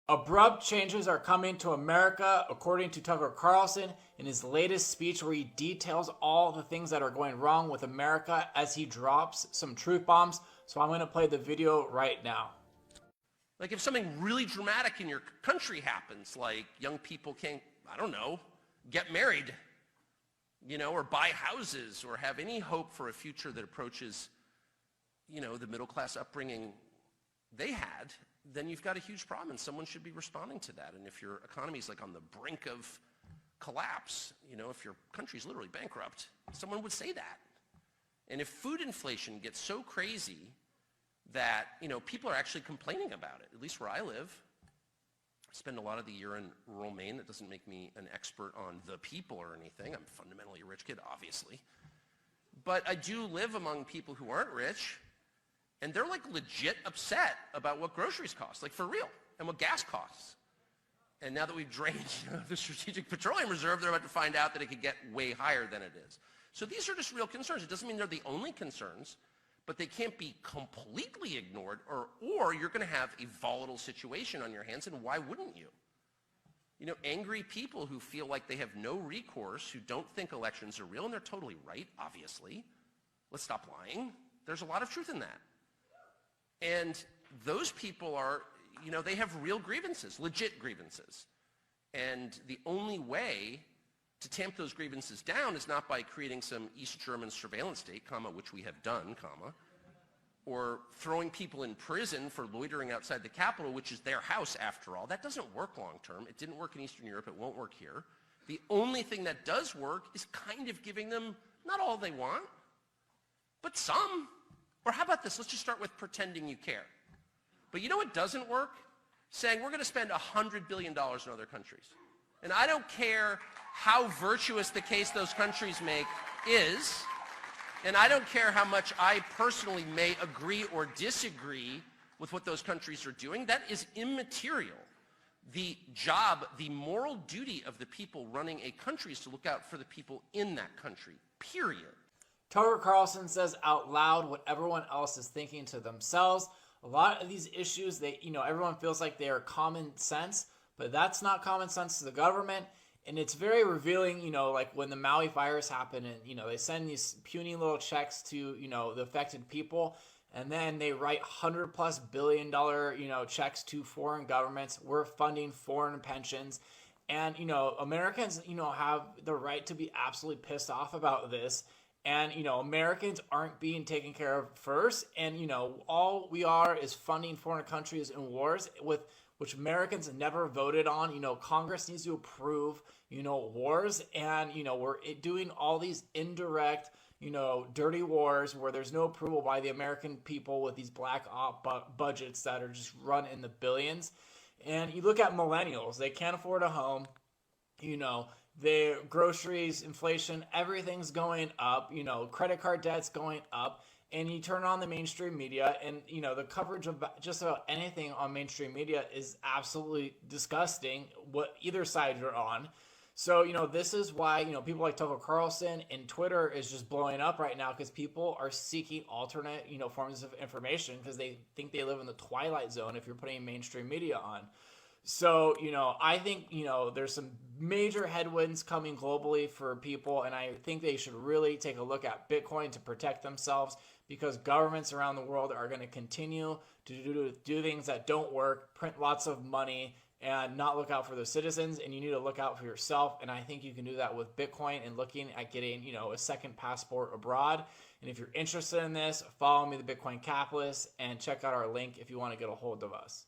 Abrupt changes are coming to America, according to Tucker Carlson in his latest speech, where he details all the things that are going wrong with America as he drops some truth bombs. So I'm going to play the video right now. Like if something really dramatic in your country happens, like young people can't, I don't know, get married, or buy houses or have any hope for a future that approaches, the middle class upbringing they had, then you've got a huge problem and someone should be responding to that. And if your economy is like on the brink of collapse, if your country's literally bankrupt, someone would say that. And if food inflation gets so crazy that, people are actually complaining about it, at least where I live. I spend a lot of the year in rural Maine. That doesn't make me an expert on the people or anything. I'm fundamentally a rich kid, obviously. But I do live among people who aren't rich, and they're like legit upset about what groceries cost, like for real, and what gas costs. And now that we've drained the Strategic Petroleum Reserve, they're about to find out that it could get way higher than it is. So these are just real concerns. It doesn't mean they're the only concerns, but they can't be completely ignored, or you're going to have a volatile situation on your hands, and why wouldn't you? Angry people who feel like they have no recourse, who don't think elections are real, and they're totally right, obviously. Let's stop lying. There's a lot of truth in that. And those people are, they have real grievances, legit grievances. And the only way to tamp those grievances down is not by creating some East German surveillance state, which we have done, or throwing people in prison for loitering outside the Capitol, which is their house after all. That doesn't work long term. It didn't work in Eastern Europe. It won't work here. The only thing that does work is kind of giving them not all they want, but some. Or how about this? Let's just start with pretending you care. But you know what doesn't work? Saying we're going to spend $100 billion in other countries. And I don't care how virtuous the case those countries make is, and I don't care how much I personally may agree or disagree with what those countries are doing. That is immaterial. The job, the moral duty of the people running a country is to look out for the people in that country, period. Tucker Carlson says out loud what everyone else is thinking to themselves. A lot of these issues, everyone feels like they are common sense, but that's not common sense to the government. And it's very revealing, like when the Maui fires happen and, they send these puny little checks to, the affected people. And then they write $100+ billion, checks to foreign governments. We're funding foreign pensions. And, Americans, have the right to be absolutely pissed off about this. And, Americans aren't being taken care of first. And, all we are is funding foreign countries in wars which Americans never voted on. Congress needs to approve, wars. And, we're doing all these indirect, dirty wars where there's no approval by the American people with these black op budgets that are just run in the billions. And you look at millennials, they can't afford a home, their groceries, inflation, everything's going up, credit card debt's going up. And you turn on the mainstream media and, the coverage of just about anything on mainstream media is absolutely disgusting, what either side you're on. So, this is why, people like Tucker Carlson and Twitter is just blowing up right now, because people are seeking alternate, forms of information because they think they live in the twilight zone if you're putting mainstream media on. So, I think, there's some major headwinds coming globally for people, and I think they should really take a look at Bitcoin to protect themselves, because governments around the world are going to continue to do things that don't work, print lots of money, and not look out for their citizens, and you need to look out for yourself. And I think you can do that with Bitcoin and looking at getting, a second passport abroad. And if you're interested in this, follow me, the Bitcoin Capitalist, and check out our link if you want to get a hold of us.